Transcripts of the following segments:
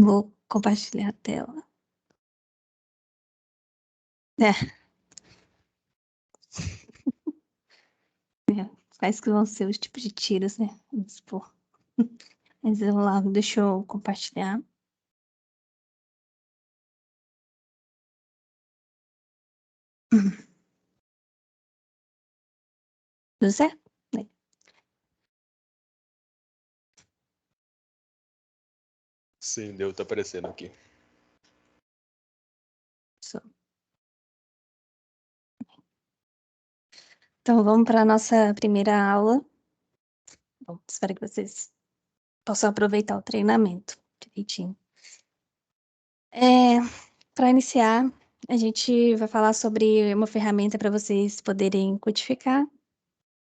Vou compartilhar a tela. Quais que vão ser os tipos de tiros, né? Vamos supor. Mas vamos lá, deixa eu compartilhar. Tudo certo? Sim, deu, tá aparecendo aqui. Então, vamos para a nossa primeira aula. Bom, espero que vocês possam aproveitar o treinamento direitinho. Para iniciar, a gente vai falar sobre uma ferramenta para vocês poderem codificar,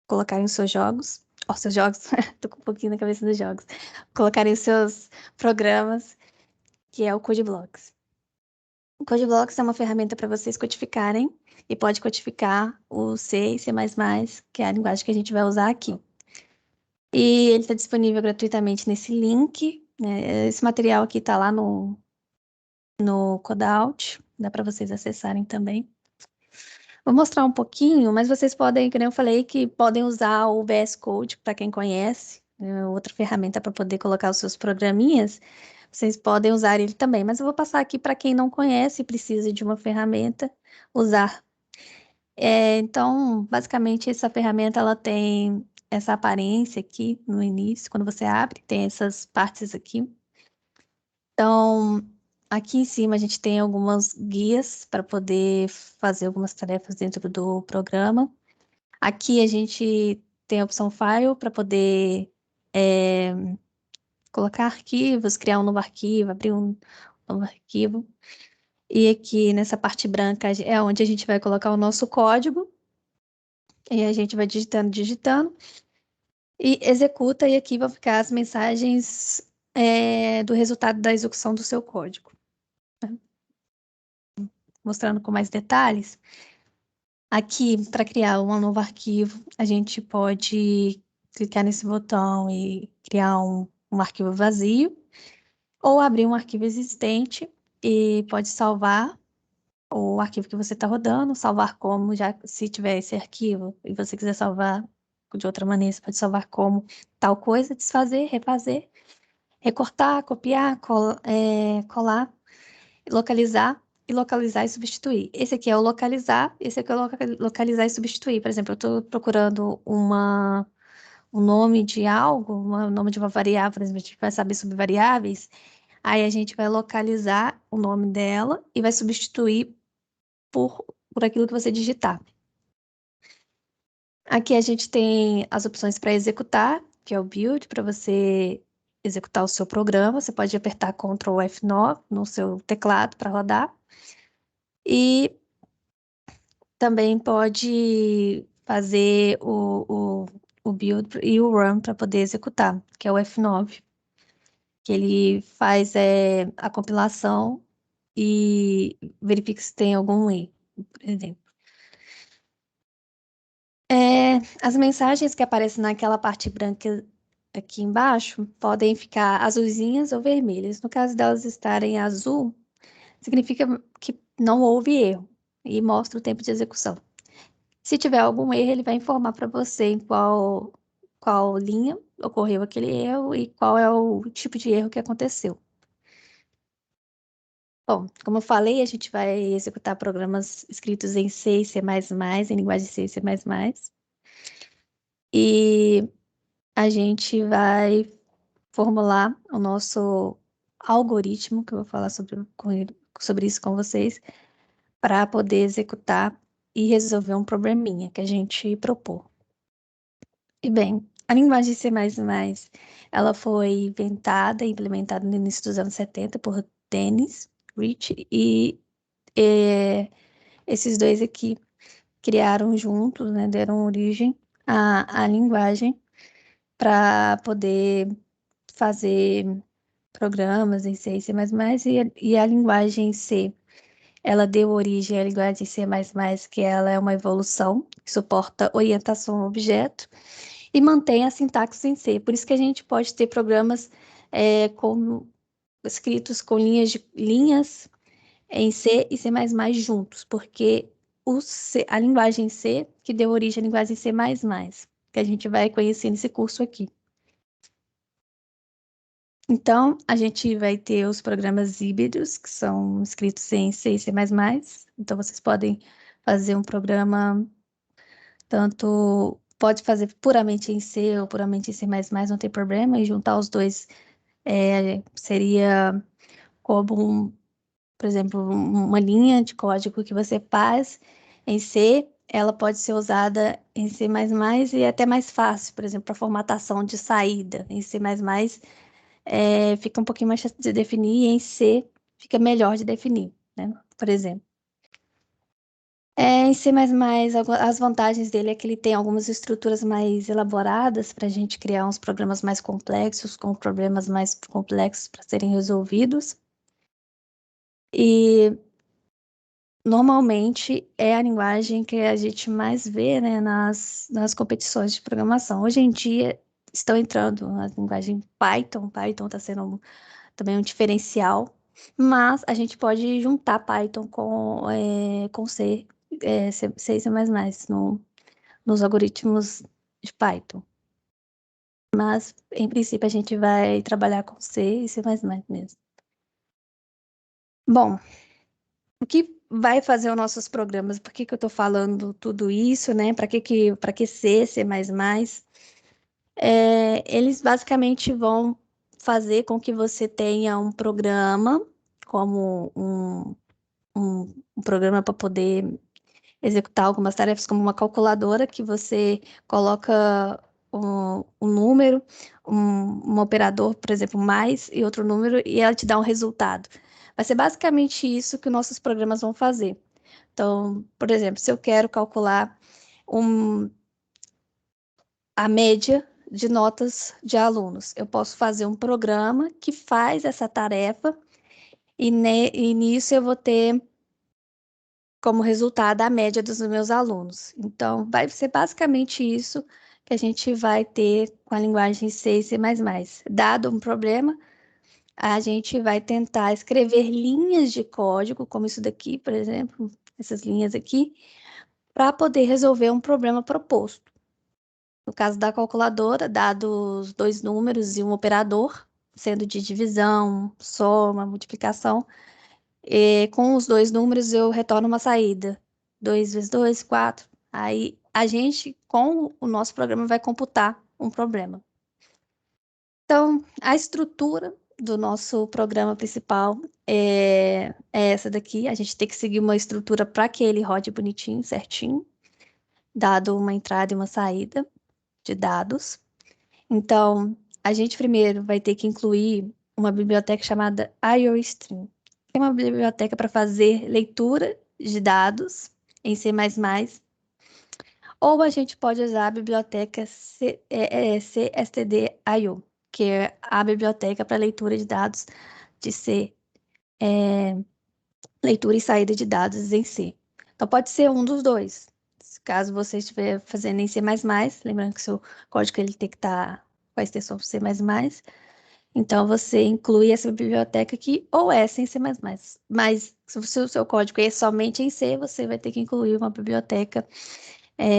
colocarem os seus jogos. Ó, seus jogos, tô com um pouquinho na cabeça dos jogos. Colocarem os seus programas, que é o CodeBlocks. O CodeBlocks é uma ferramenta para vocês codificarem e pode codificar o C e C++, que é a linguagem que a gente vai usar aqui. E ele está disponível gratuitamente nesse link, né? Esse material aqui está lá no Codout, dá para vocês acessarem também. Vou mostrar um pouquinho, mas vocês podem, como eu falei, que podem usar o VS Code, para quem conhece, né? Outra ferramenta para poder colocar os seus programinhas, vocês podem usar ele também. Mas eu vou passar aqui para quem não conhece e precisa de uma ferramenta, usar. Então, basicamente, essa ferramenta ela tem essa aparência aqui no início, quando você abre, tem essas partes aqui. Então, aqui em cima a gente tem algumas guias para poder fazer algumas tarefas dentro do programa. Aqui a gente tem a opção File para poder colocar arquivos, criar um novo arquivo, abrir um novo arquivo. E aqui nessa parte branca é onde a gente vai colocar o nosso código. E a gente vai digitando e executa, e aqui vão ficar as mensagens do resultado da execução do seu código. Mostrando com mais detalhes. Aqui, para criar um novo arquivo, a gente pode clicar nesse botão e criar um arquivo vazio, ou abrir um arquivo existente e pode salvar o arquivo que você está rodando, salvar como, já se tiver esse arquivo e você quiser salvar de outra maneira, você pode salvar como tal coisa, desfazer, refazer, recortar, copiar, colar, localizar e localizar e substituir. Esse aqui é o localizar, esse aqui é o localizar e substituir. Por exemplo, eu estou procurando um nome de algo, um nome de uma variável, por exemplo, a gente vai saber sobre variáveis, aí a gente vai localizar o nome dela e vai substituir por aquilo que você digitar. Aqui a gente tem as opções para executar, que é o build, para você executar o seu programa. Você pode apertar Ctrl F9 no seu teclado para rodar. E também pode fazer o build e o run para poder executar, que é o F9, que ele faz a compilação e verifica se tem algum erro, por exemplo. As mensagens que aparecem naquela parte branca aqui embaixo podem ficar azulzinhas ou vermelhas. No caso delas estarem azul, significa que não houve erro e mostra o tempo de execução. Se tiver algum erro, ele vai informar para você em qual linha ocorreu aquele erro e qual é o tipo de erro que aconteceu. Bom, como eu falei, a gente vai executar programas escritos em C e C++, em linguagem C e C++. E a gente vai formular o nosso algoritmo, que eu vou falar sobre isso com vocês, para poder executar e resolver um probleminha que a gente propôs. E bem, a linguagem C++, ela foi inventada e implementada no início dos anos 70 por Dennis Rich e esses dois aqui criaram juntos, né, deram origem à linguagem para poder fazer programas em C e C++, e a linguagem C, ela deu origem à linguagem C++, que ela é uma evolução, que suporta orientação a objeto, e mantém a sintaxe em C. Por isso que a gente pode ter programas com escritos com linhas em C e C++ juntos, porque a linguagem C que deu origem à linguagem C++, que a gente vai conhecer nesse curso aqui. Então, a gente vai ter os programas híbridos, que são escritos em C e C++. Então, vocês podem fazer um programa pode fazer puramente em C ou puramente em C++, não tem problema, e juntar os dois seria como, por exemplo, uma linha de código que você faz em C, ela pode ser usada em C++ e é até mais fácil, por exemplo, para formatação de saída. Em C++, fica um pouquinho mais fácil de definir, e em C fica melhor de definir, né? Por exemplo. Em C++, as vantagens dele é que ele tem algumas estruturas mais elaboradas para a gente criar uns programas mais complexos, com problemas mais complexos para serem resolvidos. E normalmente é a linguagem que a gente mais vê, né, nas competições de programação. Hoje em dia estão entrando a linguagem Python. Python está sendo também um diferencial, mas a gente pode juntar Python com C, C e C++ nos algoritmos de Python. Mas, em princípio, a gente vai trabalhar com C e C++ mesmo. Bom, o que vai fazer os nossos programas? Por que eu estou falando tudo isso, né? Para que C, C++? Eles basicamente vão fazer com que você tenha um programa, como um programa para poder executar algumas tarefas, como uma calculadora, que você coloca um número, um operador, por exemplo, mais e outro número, e ela te dá um resultado. Vai ser basicamente isso que nossos programas vão fazer. Então, por exemplo, se eu quero calcular a média de notas de alunos, eu posso fazer um programa que faz essa tarefa, e nisso eu vou ter como resultado a média dos meus alunos. Então, vai ser basicamente isso que a gente vai ter com a linguagem C e C++. Dado um problema, a gente vai tentar escrever linhas de código, como isso daqui, por exemplo, essas linhas aqui, para poder resolver um problema proposto. No caso da calculadora, dados dois números e um operador, sendo de divisão, soma, multiplicação, e com os dois números eu retorno uma saída. 2 vezes 2, 4. Aí a gente, com o nosso programa, vai computar um problema. Então, a estrutura do nosso programa principal é essa daqui. A gente tem que seguir uma estrutura para que ele rode bonitinho, certinho, dado uma entrada e uma saída de dados. Então, a gente primeiro vai ter que incluir uma biblioteca chamada IOStream, que é uma biblioteca para fazer leitura de dados em C++, ou a gente pode usar a biblioteca CSTD.io, que é a biblioteca para leitura de dados de C, leitura e saída de dados em C. Então, pode ser um dos dois. Caso você estiver fazendo em C++, lembrando que seu código ele tem que estar com a extensão C++, então você inclui essa biblioteca aqui, ou essa em C++. Mas se o seu código é somente em C, você vai ter que incluir uma biblioteca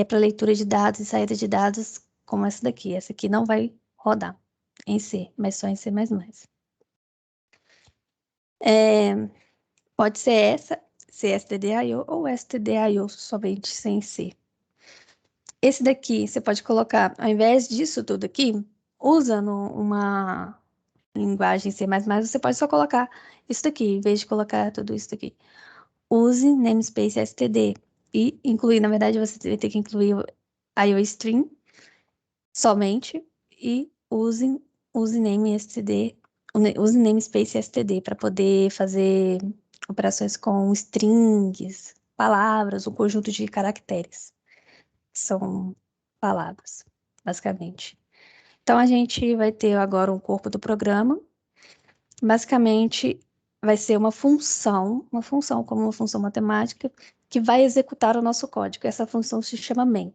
para leitura de dados e saída de dados, como essa daqui. Essa aqui não vai rodar em C, mas só em C++. Pode ser essa, CSTD.io, ou stdio somente sem C. Esse daqui, você pode colocar, ao invés disso tudo aqui, usando uma linguagem C++, você pode só colocar isso daqui, em vez de colocar tudo isso daqui. Use namespace std e incluir, na verdade, você vai ter que incluir o IOStream somente e use namespace std para poder fazer operações com strings, palavras, um conjunto de caracteres. São palavras, basicamente. Então, a gente vai ter agora um corpo do programa. Basicamente, vai ser uma função como uma função matemática, que vai executar o nosso código. Essa função se chama main.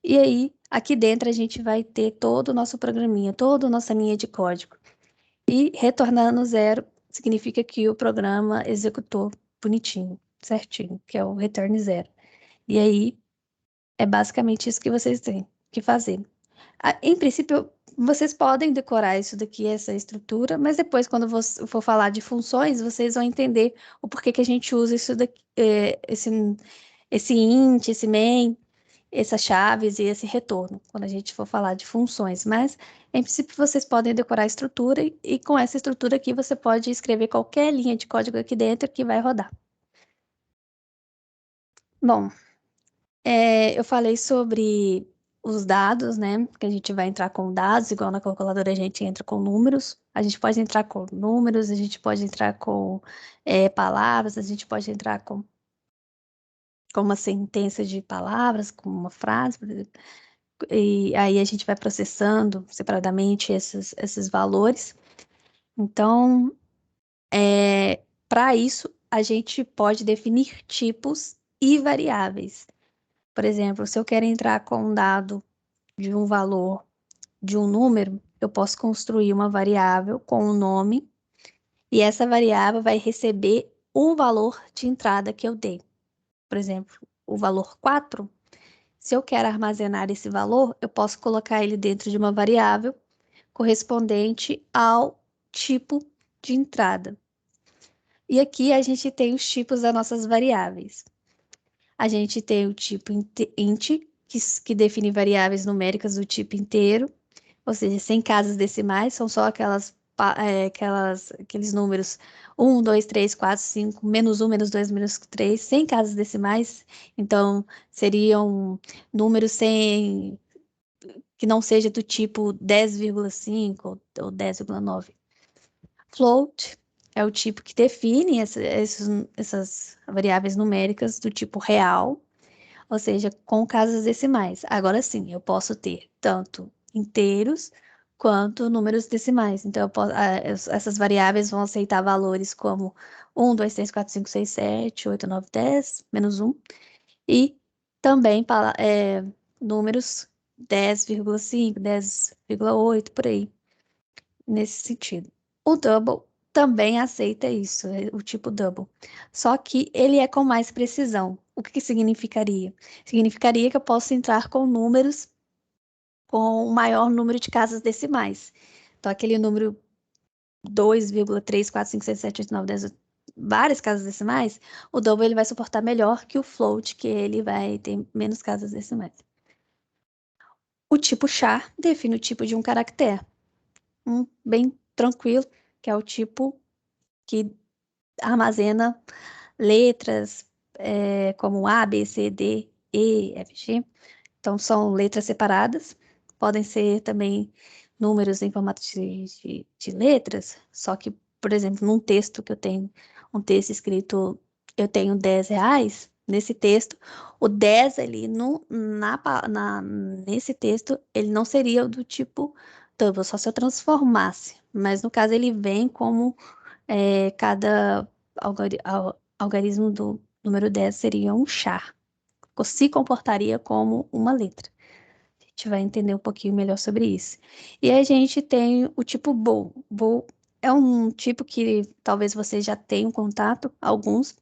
E aí, aqui dentro, a gente vai ter todo o nosso programinha, toda a nossa linha de código. E retornando 0 significa que o programa executou bonitinho, certinho, que é o return 0. E aí, é basicamente isso que vocês têm que fazer. Em princípio, vocês podem decorar isso daqui, essa estrutura, mas depois, quando for falar de funções, vocês vão entender o porquê que a gente usa isso daqui, esse int, esse main, essas chaves e esse retorno, quando a gente for falar de funções. Mas, em princípio, vocês podem decorar a estrutura e com essa estrutura aqui você pode escrever qualquer linha de código aqui dentro que vai rodar. Bom, eu falei sobre os dados, né? Que a gente vai entrar com dados, igual na calculadora a gente entra com números. A gente pode entrar com números, a gente pode entrar com palavras, a gente pode entrar com uma sentença de palavras, com uma frase, por exemplo. E aí a gente vai processando separadamente esses valores. Então, para isso, a gente pode definir tipos e variáveis. Por exemplo, se eu quero entrar com um dado de um valor de um número, eu posso construir uma variável com um nome e essa variável vai receber o valor de entrada que eu dei. Por exemplo, o valor 4. Se eu quero armazenar esse valor, eu posso colocar ele dentro de uma variável correspondente ao tipo de entrada. E aqui a gente tem os tipos das nossas variáveis. A gente tem o tipo int, que define variáveis numéricas do tipo inteiro, ou seja, sem casas decimais, são só aqueles números 1, 2, 3, 4, 5, menos 1, menos 2, menos 3, sem casas decimais. Então, seriam números que não seja do tipo 10,5 ou 10,9. Float é o tipo que define essas variáveis numéricas do tipo real, ou seja, com casas decimais. Agora sim, eu posso ter tanto inteiros quanto números decimais. Então, essas variáveis vão aceitar valores como 1, 2, 3, 4, 5, 6, 7, 8, 9, 10, menos 1. E também números 10,5, 10,8, por aí, nesse sentido. O double também aceita isso, o tipo double. Só que ele é com mais precisão. O que significaria? Significaria que eu posso entrar com números com o maior número de casas decimais. Então, aquele número 2,3, 4, 5, 6, 7, 8, 9, 10, várias casas decimais, o double ele vai suportar melhor que o float, que ele vai ter menos casas decimais. O tipo char define o tipo de um caractere. Bem tranquilo, que é o tipo que armazena letras como A, B, C, D, E, F, G. Então, são letras separadas. Podem ser também números em formato de letras, só que, por exemplo, num texto que eu tenho, um texto escrito, eu tenho R$ 10, nesse texto, o 10 ali nesse texto, ele não seria do tipo double, só se eu transformasse. Mas no caso, ele vem como cada algarismo do número 10 seria um char. Se comportaria como uma letra. A gente vai entender um pouquinho melhor sobre isso. E a gente tem o tipo bool. Bool é um tipo que talvez vocês já tenham contato, alguns,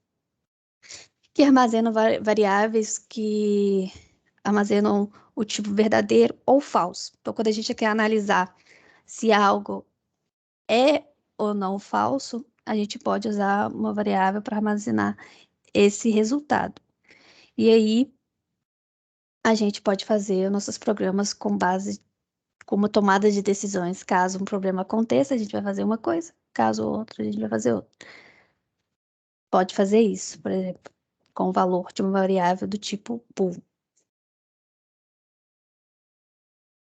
que armazenam variáveis que armazenam o tipo verdadeiro ou falso. Então, quando a gente quer analisar se algo é ou não falso, a gente pode usar uma variável para armazenar esse resultado. E aí, a gente pode fazer nossos programas com base com uma tomada de decisões. Caso um problema aconteça, a gente vai fazer uma coisa, caso outro, a gente vai fazer outra. Pode fazer isso, por exemplo, com o valor de uma variável do tipo bool.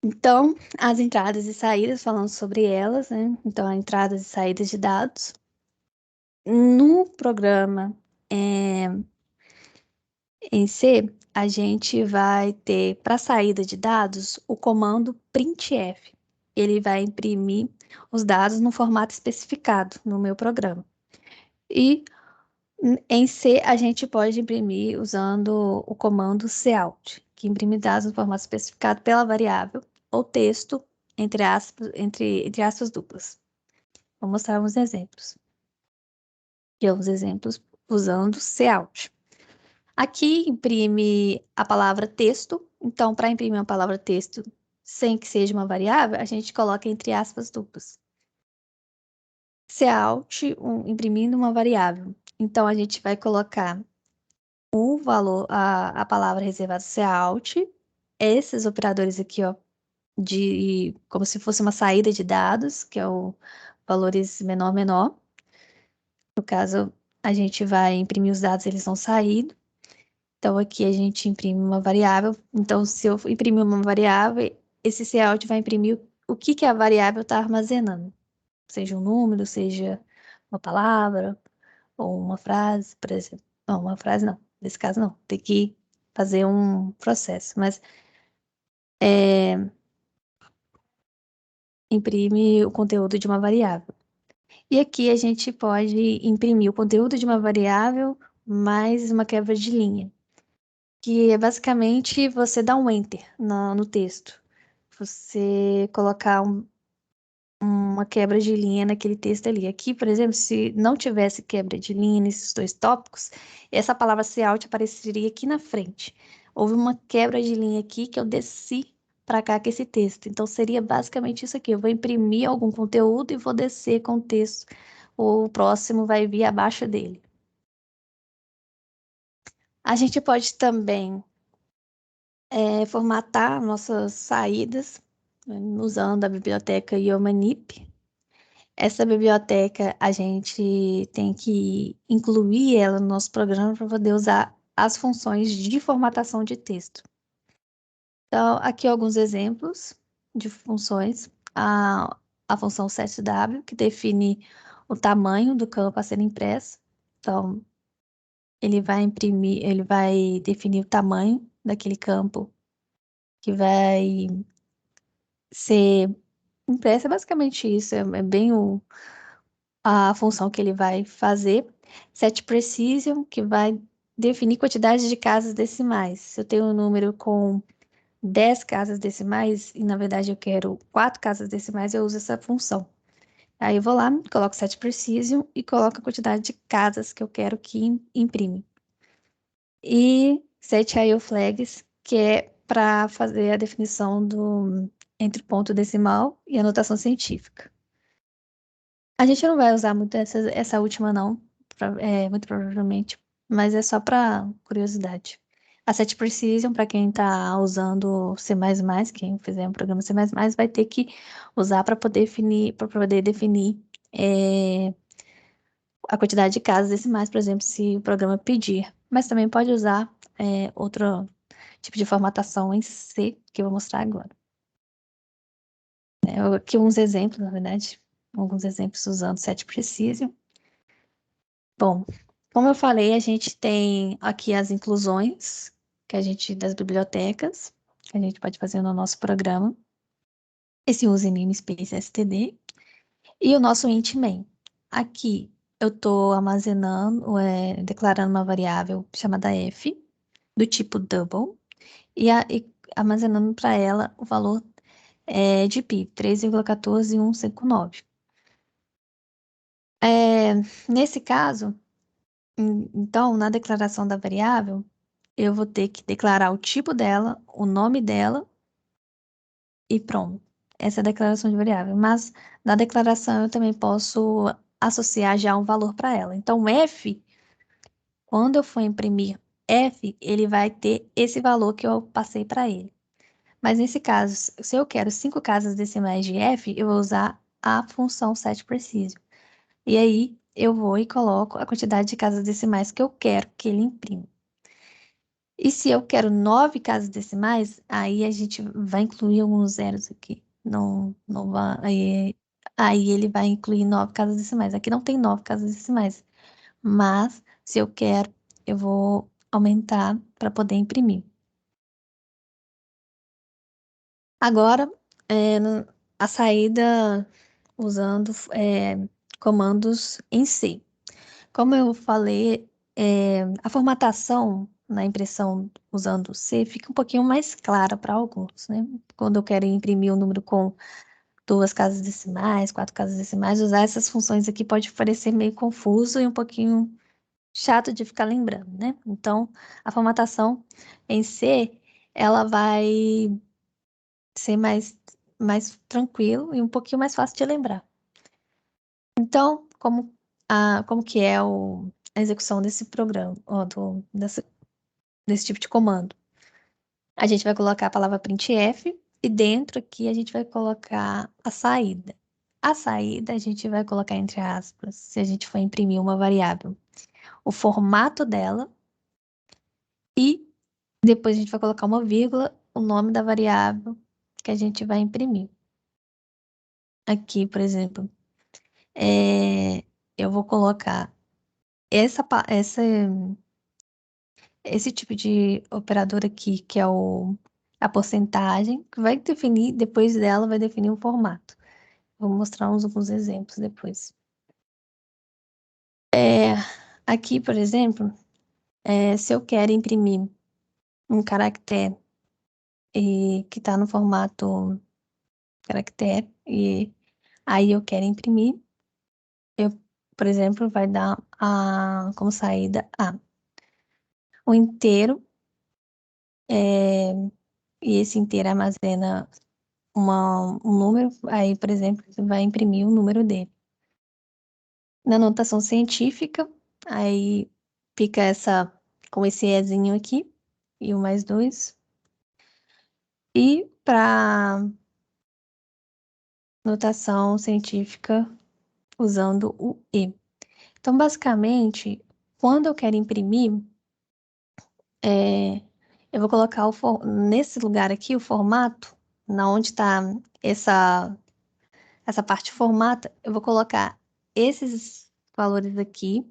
Então, as entradas e saídas, falando sobre elas, né? Então, entradas e saídas de dados. No programa em C, a gente vai ter, para saída de dados, o comando printf. Ele vai imprimir os dados no formato especificado no meu programa. E em C, a gente pode imprimir usando o comando cout, que imprime dados no formato especificado pela variável ou texto, entre aspas duplas. Vou mostrar alguns exemplos. Aqui alguns exemplos usando Cout. Aqui imprime a palavra texto. Então, para imprimir uma palavra texto sem que seja uma variável, a gente coloca entre aspas duplas. Cout, imprimindo uma variável. Então, a gente vai colocar o valor, a palavra reservada Cout, esses operadores aqui, ó, como se fosse uma saída de dados, que é o valores menor, menor. No caso, a gente vai imprimir os dados, eles vão sair. Então, aqui a gente imprime uma variável. Então, se eu imprimir uma variável, esse cout vai imprimir o que que a variável está armazenando. Seja um número, seja uma palavra, ou uma frase, por exemplo. Não, uma frase não. Nesse caso, não. Tem que fazer um processo. Mas imprime o conteúdo de uma variável. E aqui a gente pode imprimir o conteúdo de uma variável mais uma quebra de linha, que é basicamente você dar um enter no texto. Você colocar uma quebra de linha naquele texto ali. Aqui, por exemplo, se não tivesse quebra de linha nesses dois tópicos, essa palavra cout apareceria aqui na frente. Houve uma quebra de linha aqui que eu desci para cá com esse texto. Então, seria basicamente isso aqui. Eu vou imprimir algum conteúdo e vou descer com o texto. O próximo vai vir abaixo dele. A gente pode também formatar nossas saídas usando a biblioteca Iomanip. Essa biblioteca, a gente tem que incluir ela no nosso programa para poder usar as funções de formatação de texto. Então, aqui alguns exemplos de funções. A função setW, que define o tamanho do campo a ser impresso. Então, ele vai definir o tamanho daquele campo que vai ser impresso. É basicamente isso, é bem a função que ele vai fazer. SetPrecision, que vai definir quantidade de casas decimais. Se eu tenho um número com 10 casas decimais, e na verdade eu quero 4 casas decimais, eu uso essa função. Aí eu vou lá, coloco SetPrecision e coloco a quantidade de casas que eu quero que imprime. E setIOFlags, que é para fazer a definição entre ponto decimal e a notação científica. A gente não vai usar muito essa última, não, muito provavelmente, mas é só para curiosidade. A Set Precision, para quem está usando C++, quem fizer um programa C++, vai ter que usar para poder definir a quantidade de casas decimais, por exemplo, se o programa pedir. Mas também pode usar outro tipo de formatação em C, que eu vou mostrar agora. Aqui uns exemplos, na verdade, alguns exemplos usando Set Precision. Bom, como eu falei, a gente tem aqui as inclusões das bibliotecas, que a gente pode fazer no nosso programa. Esse usa namespace std e o nosso int main. Aqui eu estou armazenando, declarando uma variável chamada f, do tipo double, e armazenando para ela o valor de pi, 3,14159. Nesse caso, então, na declaração da variável, eu vou ter que declarar o tipo dela, o nome dela e pronto. Essa é a declaração de variável. Mas na declaração eu também posso associar já um valor para ela. Então, f, quando eu for imprimir f, ele vai ter esse valor que eu passei para ele. Mas nesse caso, se eu quero 5 casas decimais de f, eu vou usar a função setPrecision. E aí eu vou e coloco a quantidade de casas decimais que eu quero que ele imprima. E se eu quero 9 casas decimais, aí a gente vai incluir alguns zeros aqui. Não vai, aí ele vai incluir 9 casas decimais. Aqui não tem 9 casas decimais. Mas, se eu quero, eu vou aumentar para poder imprimir. Agora, a saída usando comandos em C. Como eu falei, a formatação na impressão usando C fica um pouquinho mais clara para alguns, né? Quando eu quero imprimir um número com 2 casas decimais, 4 casas decimais, usar essas funções aqui pode parecer meio confuso e um pouquinho chato de ficar lembrando, né? Então, a formatação em C, ela vai ser mais tranquilo e um pouquinho mais fácil de lembrar. Então, como que é a execução desse programa, desse tipo de comando? A gente vai colocar a palavra printf e dentro aqui a gente vai colocar a saída. A saída a gente vai colocar entre aspas, se a gente for imprimir uma variável, o formato dela e depois a gente vai colocar uma vírgula, o nome da variável que a gente vai imprimir. Aqui, por exemplo, eu vou colocar esse tipo de operador aqui, que é a porcentagem, que vai definir, depois dela, vai definir o formato. Vou mostrar alguns exemplos depois. Aqui, por exemplo, se eu quero imprimir um caractere que está no formato caractere, e aí eu quero imprimir, eu, por exemplo, vai dar como saída o inteiro, e esse inteiro armazena um número, aí, por exemplo, você vai imprimir o número dele. Na notação científica, aí fica com esse ezinho aqui, e o mais 2. E para notação científica, usando o E. Então, basicamente, quando eu quero imprimir, eu vou colocar nesse lugar aqui o formato, na onde está essa parte formata, eu vou colocar esses valores aqui,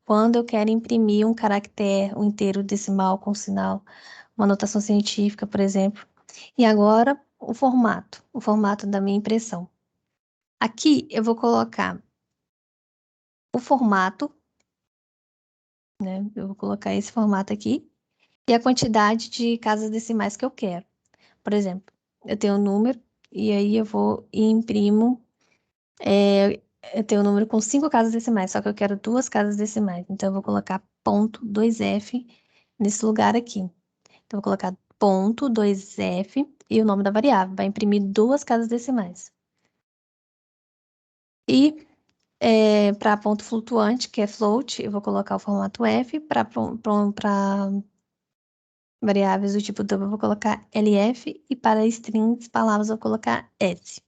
quando eu quero imprimir um caractere, um inteiro decimal com sinal, uma notação científica, por exemplo. E agora, o formato da minha impressão. Aqui, eu vou colocar o formato, né? Eu vou colocar esse formato aqui, e a quantidade de casas decimais que eu quero. Por exemplo, eu tenho um número, e aí eu vou e imprimo. Eu tenho um número com 5 casas decimais, só que eu quero 2 casas decimais. Então, eu vou colocar ponto 2F nesse lugar aqui. Então, eu vou colocar ponto 2F e o nome da variável. Vai imprimir 2 casas decimais. E para ponto flutuante, que é float, eu vou colocar o formato F. Para variáveis do tipo double, eu vou colocar LF. E para strings, palavras, eu vou colocar S.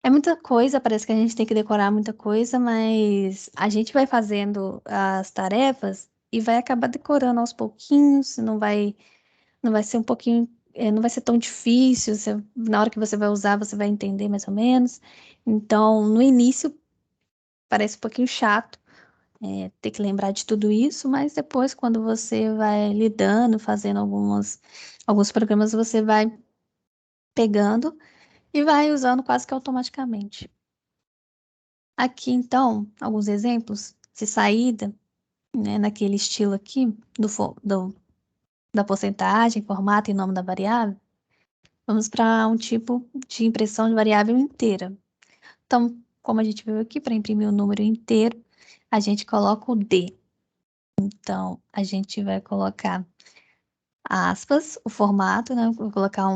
É muita coisa, parece que a gente tem que decorar muita coisa, mas a gente vai fazendo as tarefas e vai acabar decorando aos pouquinhos, não vai ser um pouquinho, não vai ser tão difícil, na hora que você vai usar, você vai entender mais ou menos. Então, no início, parece um pouquinho chato, ter que lembrar de tudo isso, mas depois, quando você vai lidando, fazendo alguns programas, você vai pegando e vai usando quase que automaticamente. Aqui, então, alguns exemplos de saída, né, naquele estilo aqui, da porcentagem, formato e nome da variável. Vamos para um tipo de impressão de variável inteira. Então, como a gente viu aqui, para imprimir o número inteiro, a gente coloca o D. Então, a gente vai colocar aspas, o formato, né? Vou colocar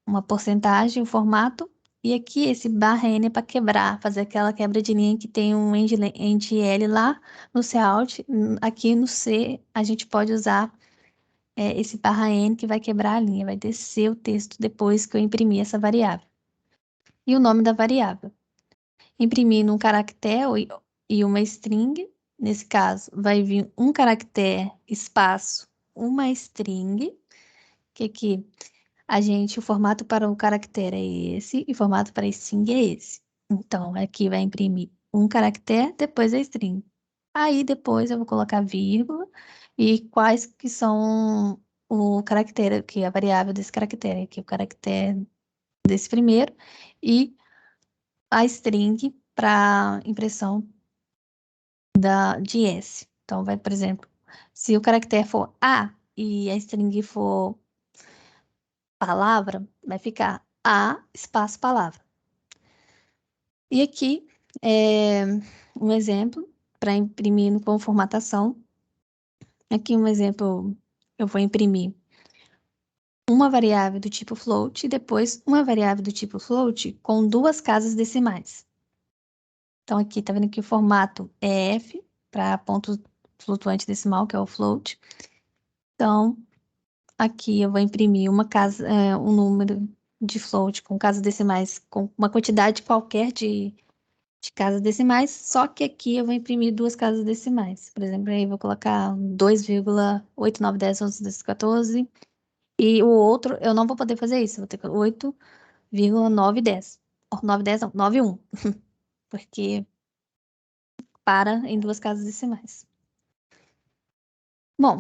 uma porcentagem, o formato, e aqui esse barra N é para quebrar, fazer aquela quebra de linha que tem um end L lá no Cout. Aqui no C a gente pode usar esse barra N que vai quebrar a linha, vai descer o texto depois que eu imprimir essa variável. E o nome da variável. Imprimindo um caractere e uma string, nesse caso vai vir um caractere, espaço, uma string, que aqui o formato para o caractere é esse e o formato para a string é esse. Então, aqui vai imprimir um caractere, depois a string. Aí, depois eu vou colocar vírgula e quais que são o caractere, que é a variável desse caractere, aqui o caractere desse primeiro e a string para impressão de S. Então, vai, por exemplo, se o caractere for A e a string for palavra, vai ficar A espaço palavra. E aqui é um exemplo para imprimir com formatação. Aqui um exemplo, eu vou imprimir uma variável do tipo float e depois uma variável do tipo float com duas casas decimais. Então aqui tá vendo que o formato é F para ponto flutuante decimal, que é o float. Então aqui eu vou imprimir uma casa, um número de float com casas decimais com uma quantidade qualquer de casas decimais, só que aqui eu vou imprimir duas casas decimais. Por exemplo, aí eu vou colocar 2,8910 11 12 14 e o outro eu não vou poder fazer isso, eu vou ter que 8,910. 910 não, 91, porque para em duas casas decimais. Bom,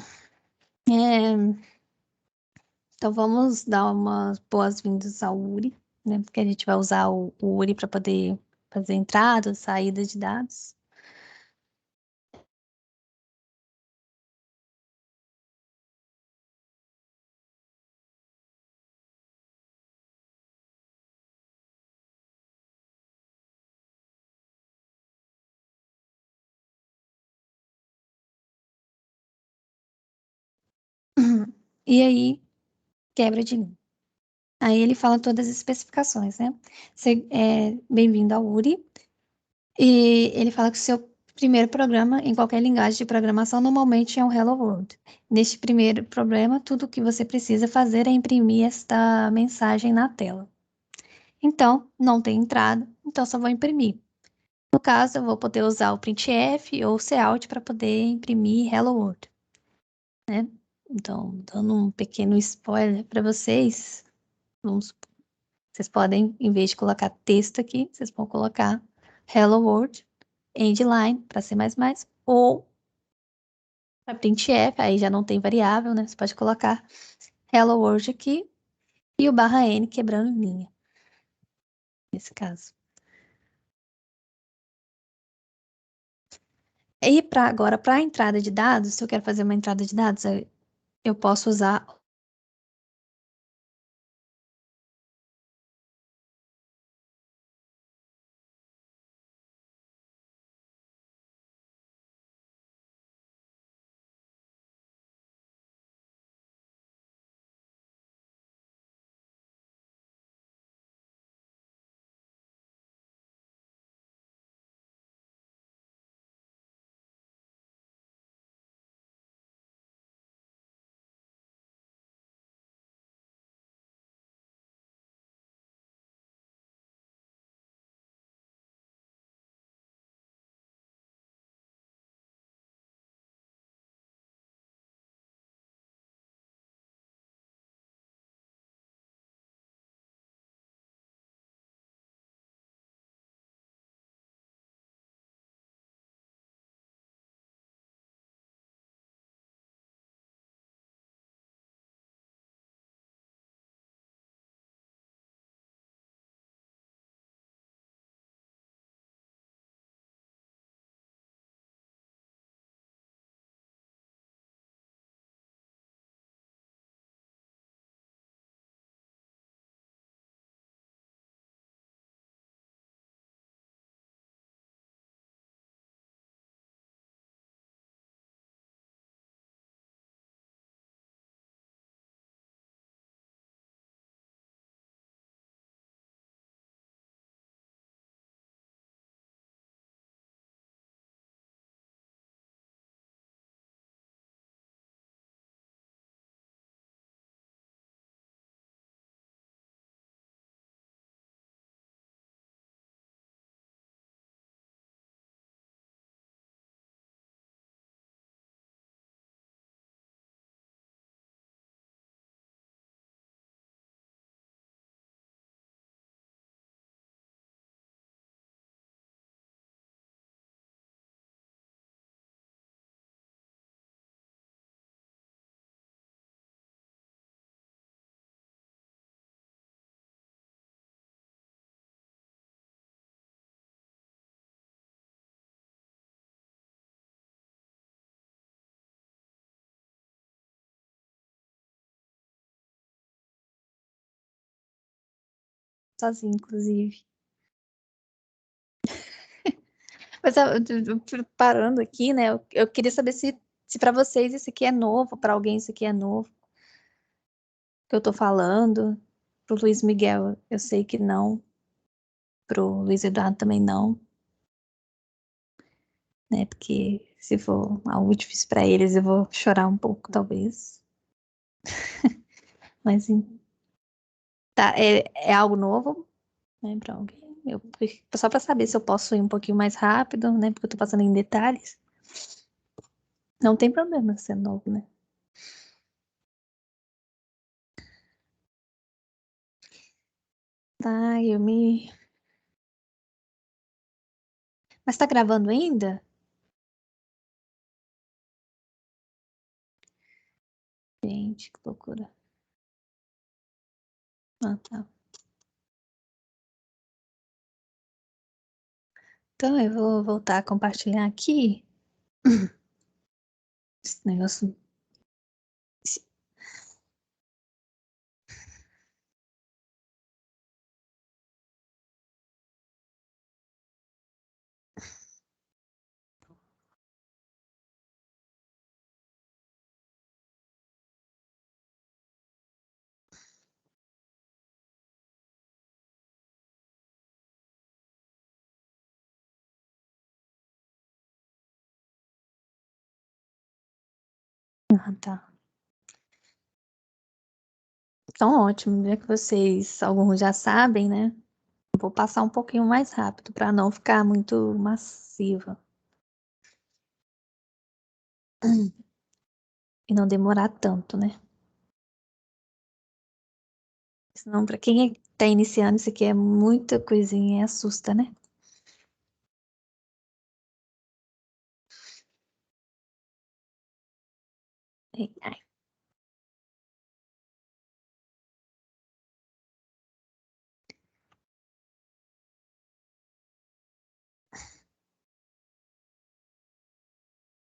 então vamos dar umas boas-vindas ao URI, né? Porque a gente vai usar o URI para poder fazer entrada, saída de dados. E aí, quebra de linha. Aí ele fala todas as especificações, né? Bem-vindo ao URI. E ele fala que o seu primeiro programa em qualquer linguagem de programação normalmente é um Hello World. Neste primeiro problema, tudo o que você precisa fazer é imprimir esta mensagem na tela. Então, não tem entrada, então só vou imprimir. No caso, eu vou poder usar o printf ou o cout para poder imprimir Hello World, né? Então, dando um pequeno spoiler para vocês, vamos vocês podem, em vez de colocar texto aqui, vocês vão colocar Hello World, endline, para C++, ou para printf, aí já não tem variável, né? Você pode colocar Hello World aqui e o /n quebrando linha, nesse caso. E agora, para a entrada de dados, se eu quero fazer uma entrada de dados, eu posso usar sozinho, inclusive. Mas parando aqui, né? Eu queria saber se para vocês isso aqui é novo, para alguém isso aqui é novo, que eu tô falando. Pro Luiz Miguel, eu sei que não. Pro Luiz Eduardo também não, né? Porque se for algo difícil para eles, eu vou chorar um pouco, talvez. Mas tá, é algo novo, né, para alguém. Só para saber se eu posso ir um pouquinho mais rápido, né? Porque eu tô passando em detalhes. Não tem problema ser novo, né? Tá, eu me. Mas tá gravando ainda? Gente, que loucura. Ah, tá. Então eu vou voltar a compartilhar aqui. Esse negócio. Ah, tá. Então, ótimo, já que vocês, alguns já sabem, né? Vou passar um pouquinho mais rápido para não ficar muito massiva e não demorar tanto, né? Senão, para quem está iniciando, isso aqui é muita coisinha e assusta, né? Ai,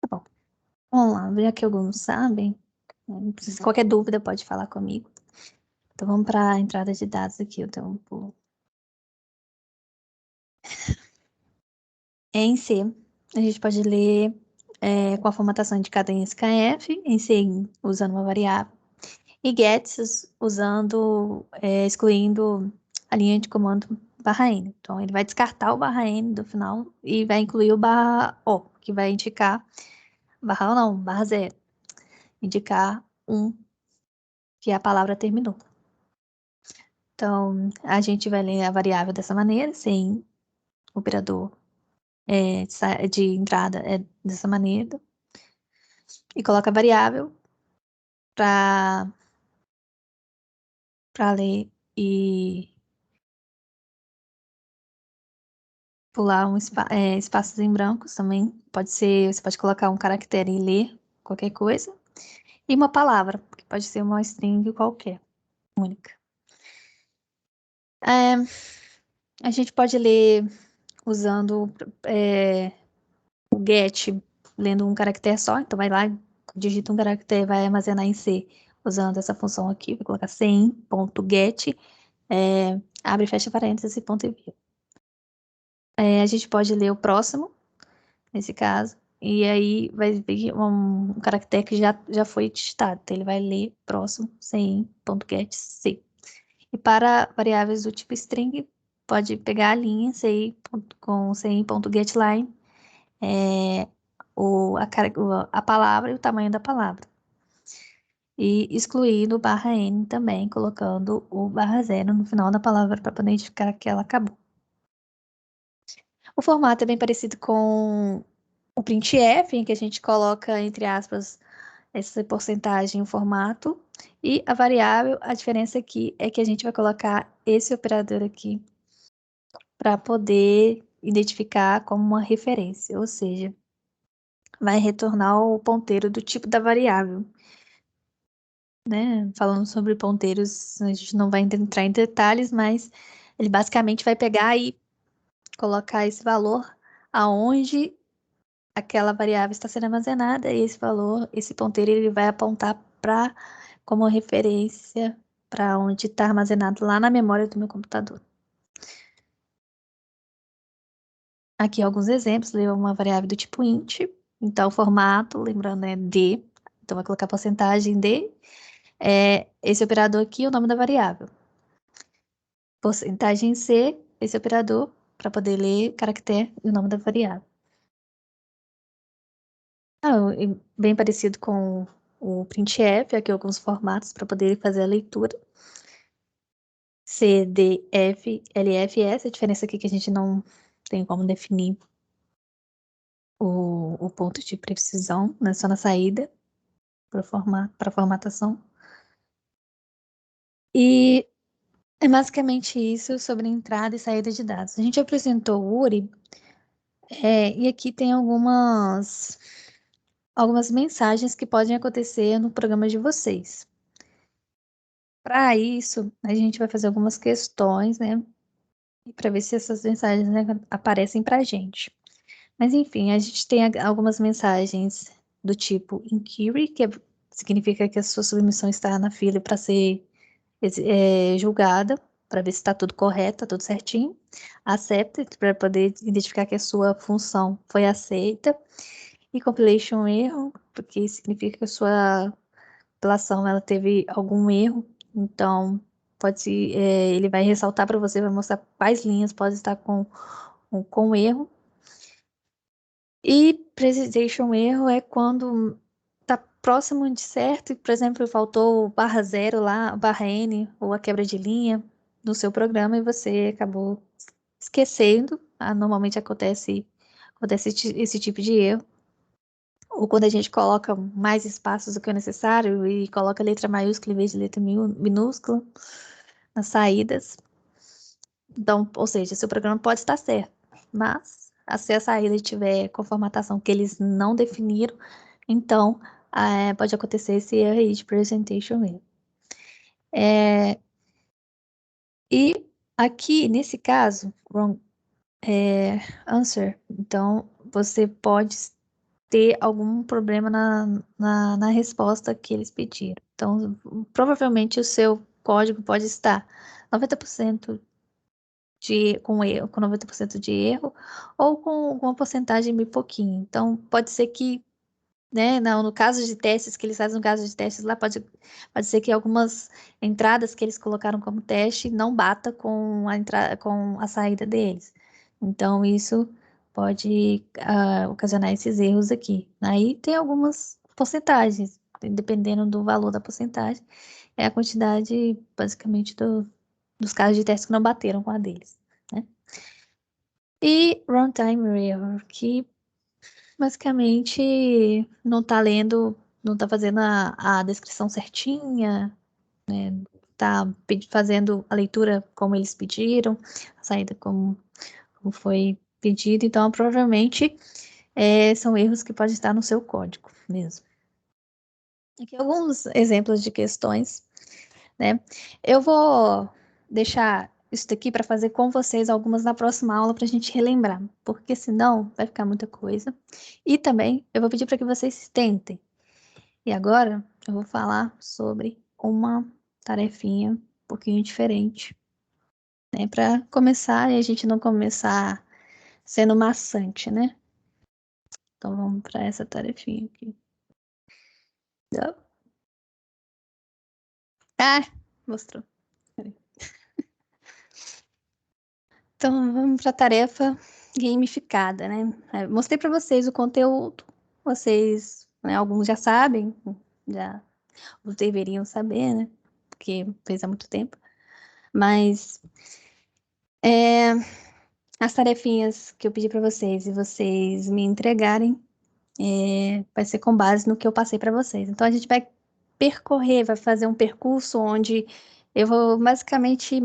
tá bom. Vamos lá, já que alguns sabem, né, qualquer dúvida pode falar comigo. Então, vamos para a entrada de dados aqui. Então, em C, a gente pode ler com a formatação indicada em SKF, em C usando uma variável, e gets usando, excluindo a linha de comando barra N. Então, ele vai descartar o barra N do final e vai incluir o barra O, que vai indicar, barra O não, barra zero, indicar que a palavra terminou. Então, a gente vai ler a variável dessa maneira, sem operador de entrada dessa maneira, e coloca a variável para ler e pular espaços em brancos também. Pode ser, você pode colocar um caractere e ler qualquer coisa. E uma palavra, que pode ser uma string qualquer, única. É, a gente pode ler usando o get, lendo um caractere só. Então vai lá, digita um caractere, vai armazenar em C, usando essa função aqui. Vou colocar sem.get, abre e fecha parênteses e ponto e vírgula. A gente pode ler o próximo, nesse caso, e aí vai vir um caractere que já foi digitado. Então, ele vai ler próximo, sem.get, C. E para variáveis do tipo string, pode pegar a linha com sem.getLine, a palavra e o tamanho da palavra. E excluir do barra N também, colocando o barra zero no final da palavra para poder identificar que ela acabou. O formato é bem parecido com o printf, em que a gente coloca, entre aspas, essa porcentagem em formato. E a variável, a diferença aqui é que a gente vai colocar esse operador aqui para poder identificar como uma referência, ou seja, vai retornar o ponteiro do tipo da variável. Né? Falando sobre ponteiros, a gente não vai entrar em detalhes, mas ele basicamente vai pegar e colocar esse valor aonde aquela variável está sendo armazenada, e esse valor, esse ponteiro, ele vai apontar para como referência para onde está armazenado lá na memória do meu computador. Aqui alguns exemplos, leu uma variável do tipo int, então o formato, lembrando, é D, então vai colocar porcentagem D, esse operador aqui é o nome da variável. Porcentagem C, esse operador, para poder ler caractere e o nome da variável. Bem parecido com o printf, aqui alguns formatos para poder fazer a leitura. C, D, F, L, F, S, a diferença aqui é que a gente não tem como definir o ponto de precisão, né, só na saída, para formatação. E é basicamente isso sobre entrada e saída de dados. A gente apresentou o URI, e aqui tem algumas mensagens que podem acontecer no programa de vocês. Para isso, a gente vai fazer algumas questões, né, para ver se essas mensagens, né, aparecem para a gente. Mas, enfim, a gente tem algumas mensagens do tipo inquiry, que significa que a sua submissão está na fila para ser julgada, para ver se está tudo correto, está tudo certinho. Accepted, para poder identificar que a sua função foi aceita. E compilation erro, porque significa que a sua compilação ela teve algum erro. Então, ele vai ressaltar para você, vai mostrar quais linhas podem estar com erro. E presentation erro é quando está próximo de certo, por exemplo, faltou barra zero lá, barra N, ou a quebra de linha no seu programa e você acabou esquecendo. Normalmente acontece esse tipo de erro. Ou quando a gente coloca mais espaços do que o necessário e coloca letra maiúscula em vez de letra minúscula nas saídas. Então, ou seja, seu programa pode estar certo, mas se a saída tiver com formatação que eles não definiram, então pode acontecer esse erro aí de presentation erro. E aqui, nesse caso, wrong answer, então você pode ter algum problema na resposta que eles pediram. Então, provavelmente o seu código pode estar 90% com erro, com 90% de erro, ou com uma porcentagem bem pouquinho. Então, pode ser que, né, no caso de testes que eles fazem, no caso de testes lá, pode ser que algumas entradas que eles colocaram como teste não bata com com a saída deles. Então, isso pode ocasionar esses erros aqui. Aí tem algumas porcentagens, dependendo do valor da porcentagem, é a quantidade, basicamente, dos casos de teste que não bateram com a deles, né? E runtime error, que basicamente não está lendo, não está fazendo a descrição certinha, né? Tá fazendo a leitura como eles pediram, a saída como foi pedido, então provavelmente são erros que podem estar no seu código mesmo. Aqui alguns exemplos de questões, né? Eu vou deixar isso daqui para fazer com vocês algumas na próxima aula para a gente relembrar, porque senão vai ficar muita coisa. E também eu vou pedir para que vocês tentem. E agora eu vou falar sobre uma tarefinha um pouquinho diferente, né? Para começar e a gente não começar sendo maçante, né? Então vamos para essa tarefinha aqui. Ah, mostrou. Então, vamos para a tarefa gamificada, né? Mostrei para vocês o conteúdo, vocês, né, alguns já sabem, já deveriam saber, né? Porque fez há muito tempo. Mas as tarefinhas que eu pedi para vocês e vocês me entregarem, vai ser com base no que eu passei para vocês. Então, a gente vai vai fazer um percurso onde eu vou basicamente,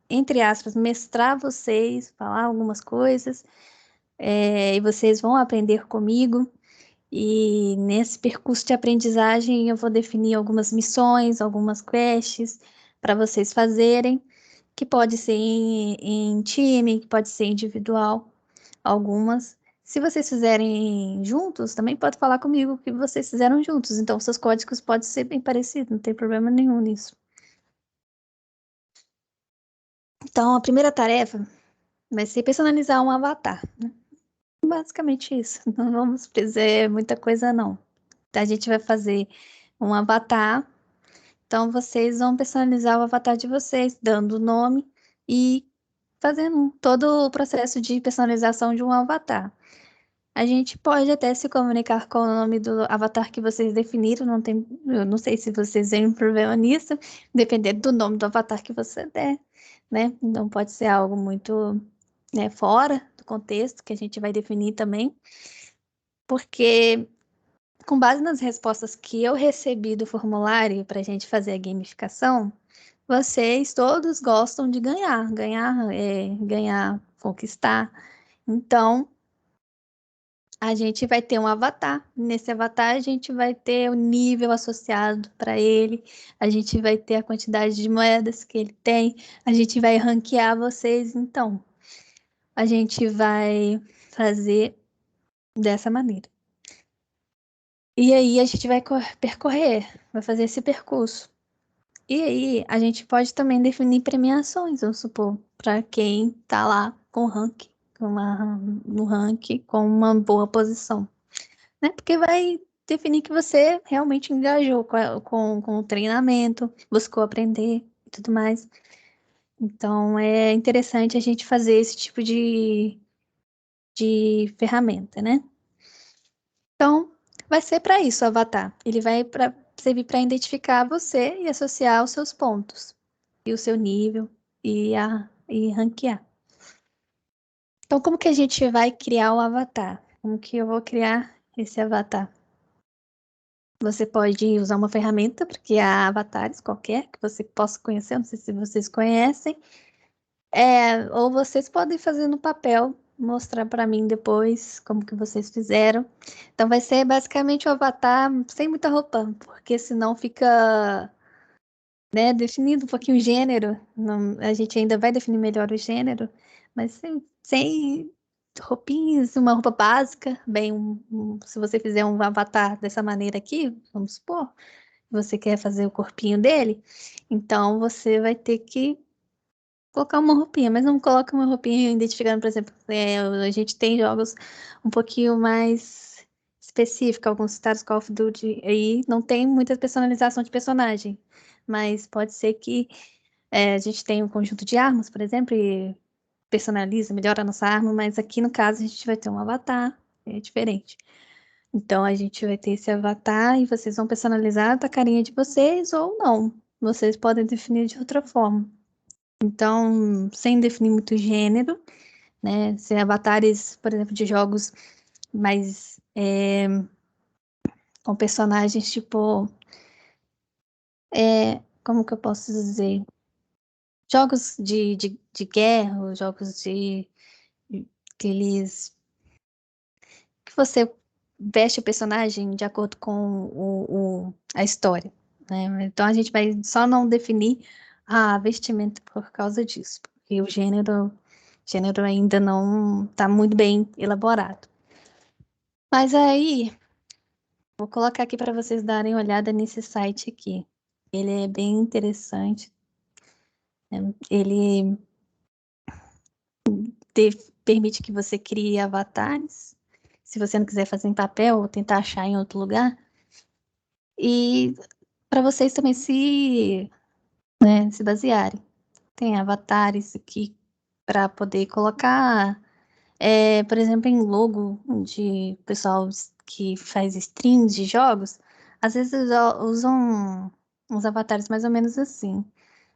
entre aspas, mestrar vocês, falar algumas coisas, e vocês vão aprender comigo. E nesse percurso de aprendizagem, eu vou definir algumas missões, algumas quests para vocês fazerem, que pode ser em time, que pode ser individual, algumas. Se vocês fizerem juntos, também pode falar comigo que vocês fizeram juntos. Então, seus códigos podem ser bem parecidos, não tem problema nenhum nisso. Então, a primeira tarefa vai ser personalizar um avatar, né? Basicamente isso. Não vamos dizer muita coisa, não. A gente vai fazer um avatar. Então, vocês vão personalizar o avatar de vocês, dando o nome e fazendo todo o processo de personalização de um avatar. A gente pode até se comunicar com o nome do avatar que vocês definiram, não tem, eu não sei se vocês têm um problema nisso, dependendo do nome do avatar que você der, né? Não pode ser algo muito, né, fora do contexto que a gente vai definir também, porque com base nas respostas que eu recebi do formulário para a gente fazer a gamificação, vocês todos gostam de ganhar, ganhar, conquistar. Então, a gente vai ter um avatar. Nesse avatar, a gente vai ter o nível associado para ele, a gente vai ter a quantidade de moedas que ele tem, a gente vai ranquear vocês. Então, a gente vai fazer dessa maneira. E aí, a gente vai percorrer, vai fazer esse percurso. E aí, a gente pode também definir premiações, vamos supor, para quem tá lá com rank, no rank com uma boa posição, né? Porque vai definir que você realmente engajou com o treinamento, buscou aprender e tudo mais. Então, é interessante a gente fazer esse tipo de ferramenta, né? Então, vai ser para isso o avatar. Ele vai servir para identificar você e associar os seus pontos, e o seu nível, e ranquear. Então, como que a gente vai criar o avatar? Como que eu vou criar esse avatar? Você pode usar uma ferramenta, porque há avatares qualquer que você possa conhecer, não sei se vocês conhecem. Ou vocês podem fazer no papel, mostrar para mim depois como que vocês fizeram. Então vai ser basicamente o avatar sem muita roupa, porque senão fica, né, definido um pouquinho o gênero. A gente ainda vai definir melhor o gênero, mas sem roupinhas, uma roupa básica, bem, se você fizer um avatar dessa maneira aqui, vamos supor, você quer fazer o corpinho dele, então você vai ter que colocar uma roupinha, mas não coloca uma roupinha identificando, por exemplo, a gente tem jogos um pouquinho mais específicos, alguns citados Call of Duty, aí não tem muita personalização de personagem, mas pode ser que a gente tenha um conjunto de armas, por exemplo, e personaliza, melhora a nossa arma, mas aqui no caso a gente vai ter um avatar, é diferente. Então a gente vai ter esse avatar e vocês vão personalizar a carinha de vocês ou não. Vocês podem definir de outra forma. Então, sem definir muito gênero, né? Ser avatares, por exemplo, de jogos mais com personagens tipo. Como que eu posso dizer? Jogos de guerra, jogos de aqueles que você veste o personagem de acordo com a história, né? Então a gente vai só não definir a vestimenta por causa disso, porque o gênero ainda não está muito bem elaborado. Mas aí, vou colocar aqui para vocês darem uma olhada nesse site aqui. Ele é bem interessante, né? Ele permite que você crie avatares, se você não quiser fazer em papel ou tentar achar em outro lugar. E para vocês também se basearem. Tem avatares aqui para poder colocar, por exemplo, em logo de pessoal que faz streams de jogos, às vezes usam uns avatares mais ou menos assim.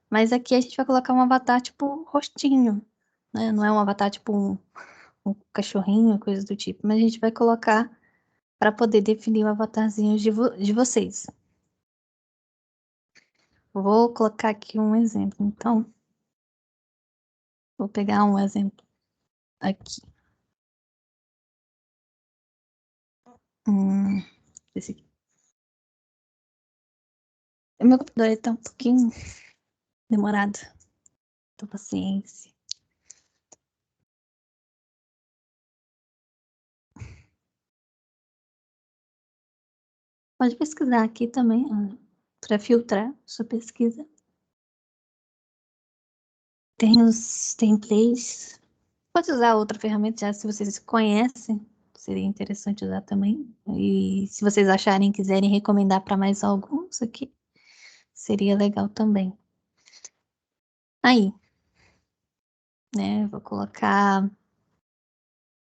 Mas aqui a gente vai colocar um avatar tipo rostinho, né? Não é um avatar tipo um cachorrinho, coisa do tipo. Mas a gente vai colocar para poder definir o avatarzinho de vocês. Vou colocar aqui um exemplo. Então, vou pegar um exemplo aqui. Esse aqui. O meu computador está um pouquinho demorado. Tô paciência. Pode pesquisar aqui também, para filtrar sua pesquisa. Tem os templates. pode usar outra ferramenta, já se vocês conhecem, seria interessante usar também. E se vocês acharem, quiserem recomendar para mais alguns aqui, seria legal também. Aí, né, vou colocar,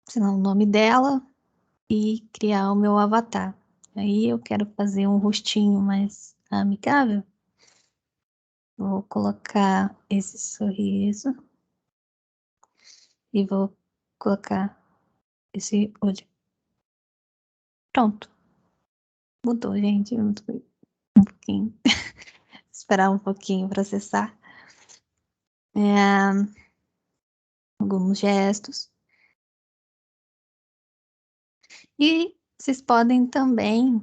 sei lá, o nome dela e criar o meu avatar. Aí eu quero fazer um rostinho mais amigável. Vou colocar esse sorriso e vou colocar esse olho. Pronto. Mudou, gente. Mudou um pouquinho. Esperar um pouquinho processar. Alguns gestos. E vocês podem também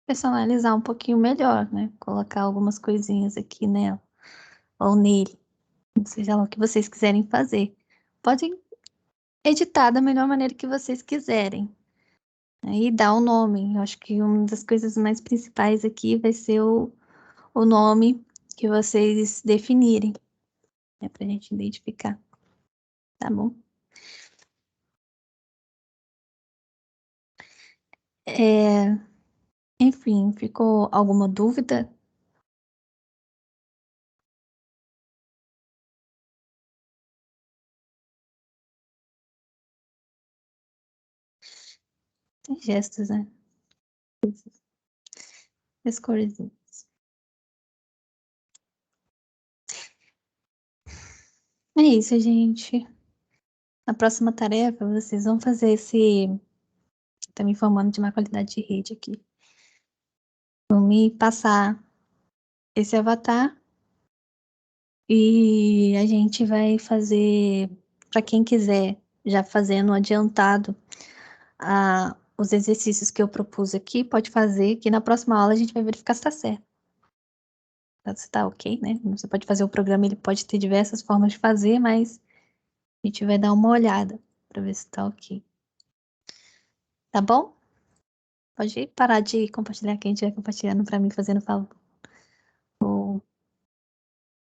personalizar um pouquinho melhor, né? Colocar algumas coisinhas aqui nela ou nele, seja lá o que vocês quiserem fazer. Podem editar da melhor maneira que vocês quiserem. Aí dá o nome. Eu acho que uma das coisas mais principais aqui vai ser o nome que vocês definirem, né, para a gente identificar. Tá bom? Enfim, ficou alguma dúvida? Tem gestos, né? As corzinhas. É isso, gente. Na próxima tarefa, vocês vão fazer esse. Tá me informando de má qualidade de rede aqui. Vão me passar esse avatar e a gente vai fazer, para quem quiser, já fazendo adiantado os exercícios que eu propus aqui, pode fazer, que na próxima aula a gente vai verificar se está certo. Se está ok, né? Você pode fazer o programa, ele pode ter diversas formas de fazer, mas a gente vai dar uma olhada para ver se está ok. Tá bom? Pode parar de compartilhar quem estiver compartilhando para mim, fazendo favor.